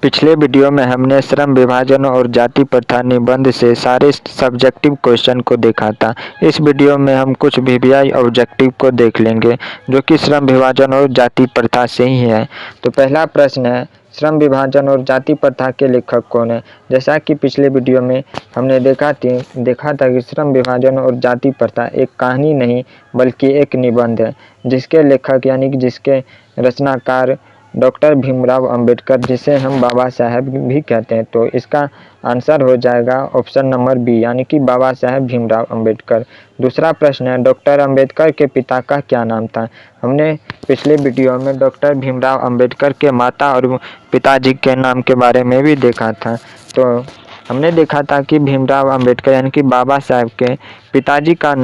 पिछले वीडियो में हमने श्रम विभाजन और जाति प्रथा निबंध से सारे सब्जेक्टिव क्वेश्चन को देखा था। इस वीडियो में हम कुछ वीवीआई ऑब्जेक्टिव को देख लेंगे जो कि श्रम विभाजन और जाति प्रथा से ही है। तो पहला प्रश्न है, श्रम विभाजन और जाति प्रथा के लेखक कौन है। जैसा कि पिछले वीडियो में हमने देखा था कि श्रम विभाजन और जाति प्रथा एक कहानी नहीं बल्कि एक निबंध है जिसके लेखक यानी कि जिसके रचनाकार डॉक्टर भीमराव अंबेडकर, जिसे हम बाबा साहेब भी कहते हैं। तो इसका आंसर हो जाएगा ऑप्शन नंबर बी यानी कि बाबा साहेब भीमराव अंबेडकर। दूसरा प्रश्न है, डॉक्टर अंबेडकर के पिता का क्या नाम था। हमने पिछले वीडियो में डॉक्टर भीमराव अंबेडकर के माता और पिताजी के नाम के बारे में भी देखा था। तो हमने देखा था कि भीमराव अंबेडकर यानी कि बाबा साहेब के पिताजी का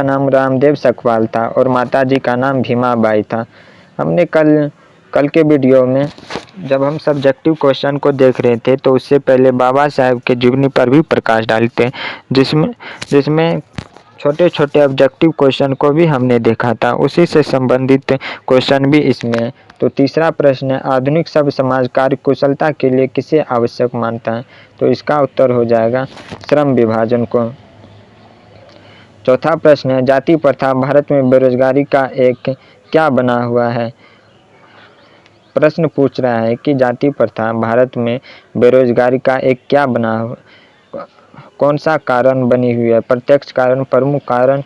नाम रामदेव सकवाल था और माताजी का नाम भीमाबाई था। हमने कल के वीडियो में जब हम सब्जेक्टिव क्वेश्चन को देख रहे थे तो उससे पहले बाबा साहेब के जीवनी पर भी प्रकाश डालते जिसमें छोटे छोटे ऑब्जेक्टिव क्वेश्चन को भी हमने देखा था। उसी से संबंधित क्वेश्चन भी इसमें है। तो तीसरा प्रश्न है, आधुनिक सभ्य समाज कार्य कुशलता के लिए किसे आवश्यक मानता है। तो इसका उत्तर हो जाएगा श्रम विभाजन को। चौथा प्रश्न है, जाति प्रथा भारत में बेरोजगारी का एक क्या बना हुआ है। प्रश्न पूछ रहा है कि जाति प्रथा भारत में बेरोजगारी का एक क्या बना हुआ, कौन सा कारण बनी हुई है। प्रत्यक्ष कारण, प्रमुख कारण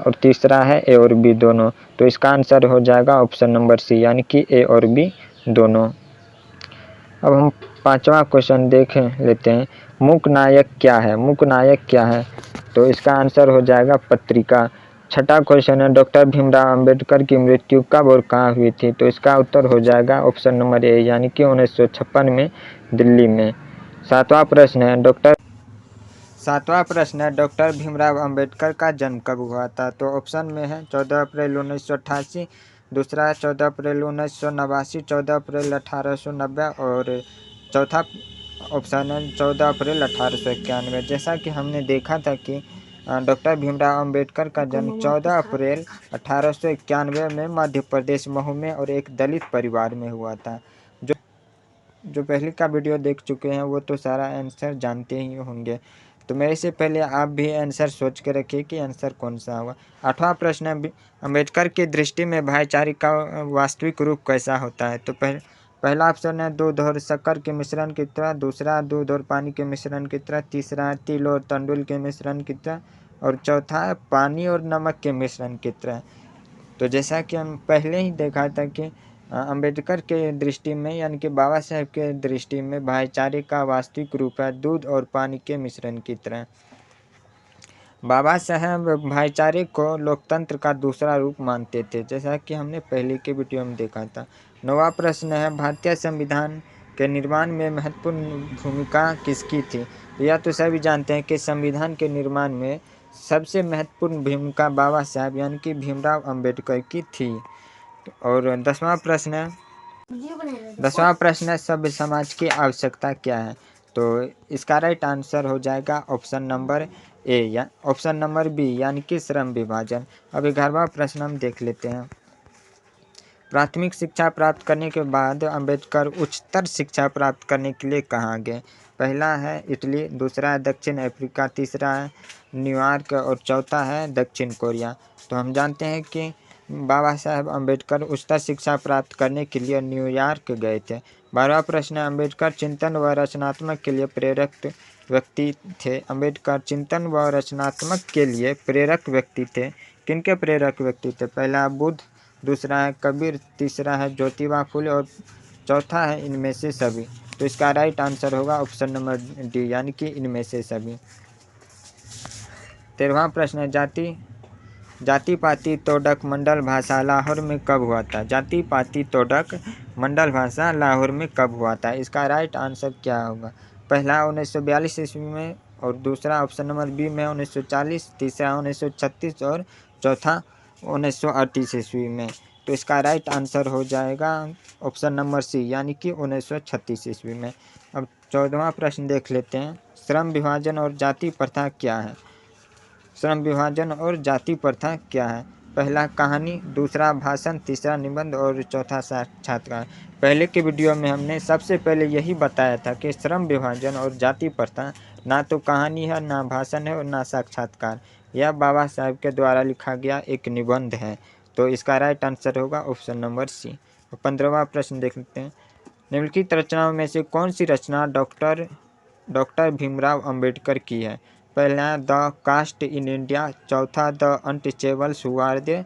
और तीसरा है ए और बी दोनों। तो इसका आंसर हो जाएगा ऑप्शन नंबर सी यानी कि ए और बी दोनों। अब हम पांचवा क्वेश्चन देख लेते हैं, मूक नायक क्या है। मूक नायक क्या है, तो इसका आंसर हो जाएगा पत्रिका। छठा क्वेश्चन है, डॉक्टर भीमराव अंबेडकर की मृत्यु कब और कहाँ हुई थी। तो इसका उत्तर हो जाएगा ऑप्शन नंबर ए यानी कि 1956 में दिल्ली में। सातवां प्रश्न है, डॉक्टर भीमराव अंबेडकर का जन्म कब हुआ था। तो ऑप्शन में है 14 अप्रैल 1988, दूसरा है 14 अप्रैल 1989, 14 अप्रैल 1890 और चौथा ऑप्शन है 14 अप्रैल 1891। जैसा कि हमने देखा था कि डॉक्टर भीमराव अंबेडकर का जन्म 14 अप्रैल 1891 में मध्य प्रदेश महू में और एक दलित परिवार में हुआ था। जो पहले का वीडियो देख चुके हैं वो तो सारा आंसर जानते ही होंगे। तो मेरे से पहले आप भी आंसर सोच के रखिए कि आंसर कौन सा होगा। आठवां प्रश्न है, अंबेडकर की दृष्टि में भाईचारे का वास्तविक रूप कैसा होता है। तो पहला ऑप्शन है दूध और शक्कर के मिश्रण की तरह, दूसरा दूध और पानी के मिश्रण की तरह, तीसरा है तिल और तंडुल के मिश्रण की तरह और चौथा है पानी और नमक के मिश्रण की तरह। तो जैसा कि हम पहले ही देखा था कि अंबेडकर के दृष्टि में यानी कि बाबा साहेब के दृष्टि में भाईचारे का वास्तविक रूप है दूध और पानी के मिश्रण की तरह। बाबा साहेब भाईचारे को लोकतंत्र का दूसरा रूप मानते थे, जैसा कि हमने पहले के वीडियो में देखा था। नौवां प्रश्न है, भारतीय संविधान के निर्माण में महत्वपूर्ण भूमिका किसकी थी। यह तो सभी जानते हैं कि संविधान के निर्माण में सबसे महत्वपूर्ण भूमिका बाबा साहेब यानी कि भीमराव अंबेडकर की थी। और दसवां प्रश्न है, सभ्य समाज की आवश्यकता क्या है। तो इसका राइट आंसर हो जाएगा ऑप्शन नंबर ए या ऑप्शन नंबर बी यानी कि श्रम विभाजन। अब 11वां प्रश्न हम देख लेते हैं, प्राथमिक शिक्षा प्राप्त करने के बाद अंबेडकर उच्चतर शिक्षा प्राप्त करने के लिए कहाँ गए। पहला है इटली, दूसरा है दक्षिण अफ्रीका, तीसरा है न्यूयॉर्क और चौथा है दक्षिण कोरिया। तो हम जानते हैं कि बाबा साहेब अंबेडकर उच्चतर शिक्षा प्राप्त करने के लिए न्यूयॉर्क गए थे। 12वां प्रश्न है, अंबेडकर चिंतन व रचनात्मक के लिए प्रेरक व्यक्ति थे। अंबेडकर चिंतन व रचनात्मक के लिए प्रेरक व्यक्ति थे। किनके प्रेरक व्यक्ति थे। पहला बुद्ध, दूसरा है कबीर, तीसरा है ज्योतिबा फुले और चौथा है इनमें से सभी। तो इसका राइट आंसर होगा ऑप्शन नंबर डी यानी कि इनमें से सभी। 13वां प्रश्न है, जाति पाति तोड़क मंडल भाषा लाहौर में कब हुआ था। जाति पाति तोड़क मंडल भाषा लाहौर में कब हुआ था। इसका राइट आंसर क्या होगा। पहला 1942 ईस्वी में और दूसरा ऑप्शन नंबर बी में 1940, तीसरा 1936 और चौथा 1938 ईस्वी में। तो इसका राइट आंसर हो जाएगा ऑप्शन नंबर सी यानी कि 1936 ईस्वी में। अब 14वां प्रश्न देख लेते हैं, श्रम विभाजन और जाति प्रथा क्या है। श्रम विभाजन और जाति प्रथा क्या है। पहला कहानी, दूसरा भाषण, तीसरा निबंध और चौथा साक्षात्कार। पहले के वीडियो में हमने सबसे पहले यही बताया था कि श्रम विभाजन और जाति प्रथा ना तो कहानी है, ना भाषण है और ना साक्षात्कार। यह बाबा साहब के द्वारा लिखा गया एक निबंध है। तो इसका राइट आंसर होगा ऑप्शन नंबर सी। 15वां प्रश्न देख लेते हैं। निम्नलिखित रचनाओं में से कौन सी रचना डॉक्टर भीमराव अंबेडकर की है? पहला द कास्ट इन इंडिया, चौथा the untouchables who are they,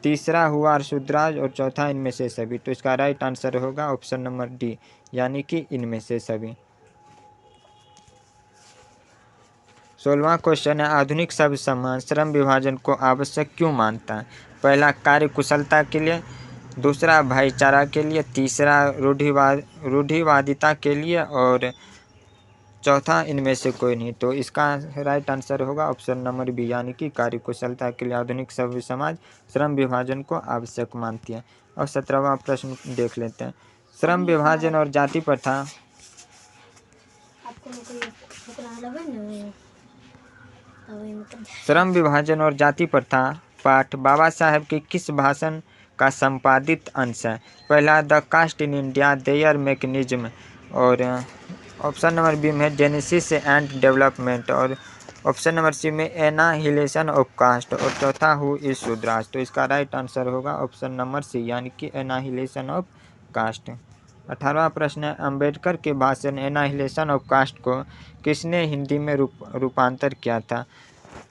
तीसरा हु आर शूद्राज और चौथा इनमें से सभी। तो इसका राइट आंसर होगा ऑप्शन नंबर डी, यानी कि इनमें से सभी। 16वां क्वेश्चन है, आधुनिक सभ्य समाज श्रम विभाजन को आवश्यक क्यों मानता है? पहला कार्य कुशलता के लिए, दूसरा भाईचारा के लिए, तीसरा रूढ़िवादिता के लिए और चौथा इनमें से कोई नहीं। तो इसका राइट आंसर होगा ऑप्शन नंबर बी, यानी कि कार्य कुशलता के लिए आधुनिक सभ्य समाज श्रम विभाजन को आवश्यक मानती है। और 17वां प्रश्न देख लेते हैं। श्रम विभाजन और जाति प्रथा श्रम विभाजन और जाति प्रथा पाठ बाबा साहेब के किस भाषण का संपादित अंश है? पहला the caste in India, their mechanism और ऑप्शन नंबर बी में जेनेसिस एंड डेवलपमेंट और ऑप्शन नंबर सी में एनाहिलेशन ऑफ कास्ट और चौथा हु इज शूद्राज। तो इसका राइट आंसर होगा ऑप्शन नंबर सी, यानी कि एनाहिलेशन ऑफ कास्ट। 18वां प्रश्न है, अंबेडकर के भाषण एनाहिलेशन ऑफ कास्ट को किसने हिंदी में रूपांतर किया था?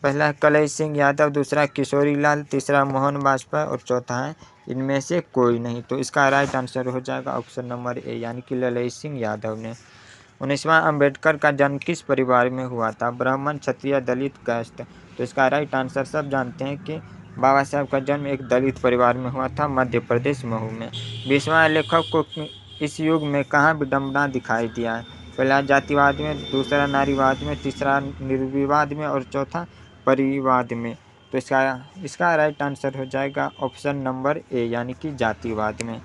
पहला कलई सिंह यादव, दूसरा किशोरी लाल, तीसरा मोहन वाजपेयी और चौथा है इनमें से कोई नहीं। तो इसका राइट आंसर हो जाएगा ऑप्शन नंबर ए, यानी कि ललई सिंह यादव ने। 19वां, अंबेडकर का जन्म किस परिवार में हुआ था? ब्राह्मण, क्षत्रिय, दलित, कायस्थ। तो इसका राइट आंसर सब जानते हैं कि बाबा साहब का जन्म एक दलित परिवार में हुआ था, मध्य प्रदेश महू में। 20वां, लेखक को इस युग में कहाँ विडम्बना दिखाई दिया है? पहला जातिवाद में, दूसरा नारीवाद में, तीसरा निर्विवाद में और चौथा परिवाद में। तो इसका राइट आंसर हो जाएगा ऑप्शन नंबर ए, यानी कि जातिवाद में।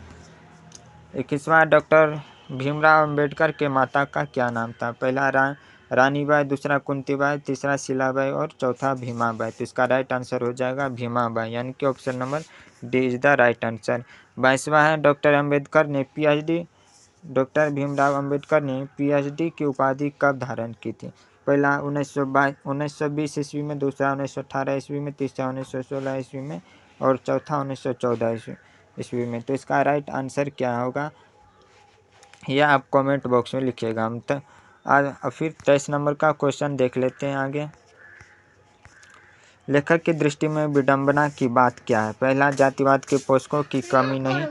21वां, डॉक्टर भीमराव अंबेडकर के माता का क्या नाम था? पहला रानीबाई, दूसरा कुंतीबाई, तीसरा शीलाबाई और चौथा भीमाबाई। तो इसका राइट आंसर हो जाएगा भीमाबाई, यानी कि option number D is the right answer. 22वां है, डॉक्टर भीमराव अंबेडकर ने पीएचडी की उपाधि कब धारण की थी? पहला 1920 ईस्वी में, दूसरा 1918 ईस्वी में, तीसरा 1916 ईस्वी में और चौथा 1914 ईस्वी में। तो इसका राइट आंसर क्या होगा यह आप कमेंट बॉक्स में लिखिएगा। हम तो आज फिर 23 नंबर का क्वेश्चन देख लेते हैं आगे। लेखक की दृष्टि में विडंबना की बात क्या है? पहला जातिवाद के पोषकों की कमी नहीं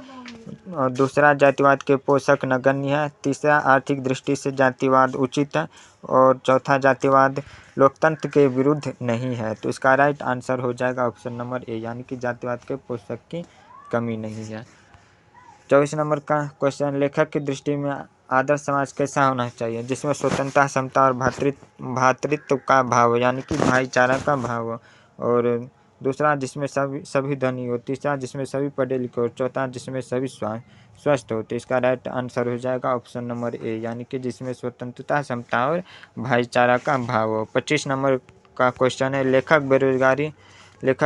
और दूसरा जातिवाद के पोषक नगण्य है, तीसरा आर्थिक दृष्टि से जातिवाद उचित है और चौथा जातिवाद लोकतंत्र के विरुद्ध नहीं है। तो इसका राइट आंसर हो जाएगा ऑप्शन नंबर ए, यानी कि जातिवाद के पोषक की कमी नहीं है। 24 नंबर का क्वेश्चन, लेखक की दृष्टि में आदर्श समाज कैसा होना चाहिए जिसमें स्वतंत्रता, समता और भातृत्व का भाव यानी कि भाईचारा का भाव हो, और दूसरा जिसमें सभी धनी हो, तीसरा जिसमें सभी पढ़े लिखे हो, चौथा जिसमें सभी स्वस्थ हो। तो इसका राइट आंसर हो जाएगा ऑप्शन नंबर ए, यानी कि जिसमें स्वतंत्रता, समता और भाईचारा का भाव हो। 25 नंबर का क्वेश्चन है, लेखक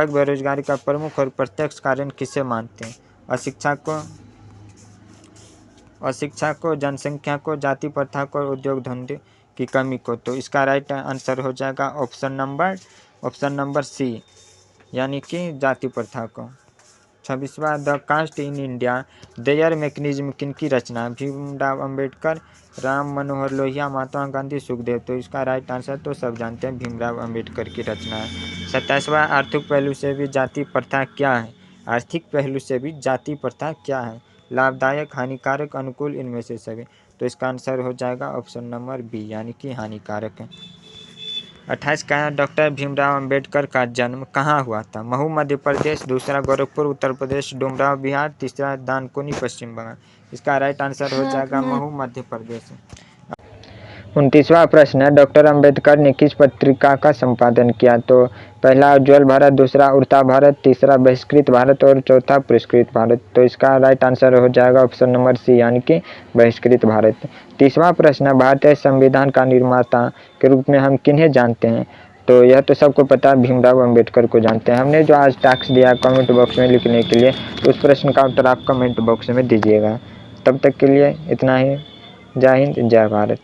बेरोजगारी का प्रमुख और प्रत्यक्ष कारण किसे मानते हैं? अशिक्षा को, जनसंख्या को, जाति प्रथा को, उद्योग धंधे की कमी को। तो इसका राइट आंसर हो जाएगा ऑप्शन नंबर सी, यानी कि जाति प्रथा को। 26वां, the caste in India, their mechanism किनकी रचना? भीमराव अंबेडकर, राम मनोहर लोहिया, महात्मा गांधी, सुखदेव। तो इसका राइट आंसर तो सब जानते हैं, भीमराव अंबेडकर की रचना है। 27वां, आर्थिक पहलू से भी जाति प्रथा क्या है? आर्थिक पहलू से भी जाति प्रथा क्या है? लाभदायक, हानिकारक, अनुकूल, इनमें से सभी। तो इसका आंसर हो जाएगा ऑप्शन नंबर बी, यानी कि हानिकारक है। 28 का है, डॉक्टर भीमराव अंबेडकर का जन्म कहाँ हुआ था? महू मध्य प्रदेश, दूसरा गोरखपुर उत्तर प्रदेश, डुमराव बिहार, तीसरा दानकुनी पश्चिम बंगाल। इसका राइट आंसर हो जाएगा महू मध्य प्रदेश। 29वां प्रश्न है, डॉक्टर अंबेडकर ने किस पत्रिका का संपादन किया? तो पहला उज्ज्वल भारत, दूसरा उड़ता भारत, तीसरा बहिष्कृत भारत और चौथा पुरस्कृत भारत। तो इसका राइट आंसर हो जाएगा ऑप्शन नंबर सी, यानी कि बहिष्कृत भारत। 30वां प्रश्न है, भारतीय संविधान का निर्माता के रूप में हम किन्हें जानते हैं? तो यह तो सबको पता है, भीमराव अंबेडकर को जानते हैं। हमने जो आज टास्क दिया कमेंट बॉक्स में लिखने के लिए, तो उस प्रश्न का उत्तर आप कमेंट बॉक्स में दीजिएगा। तब तक के लिए इतना ही। जय हिंद, जय भारत।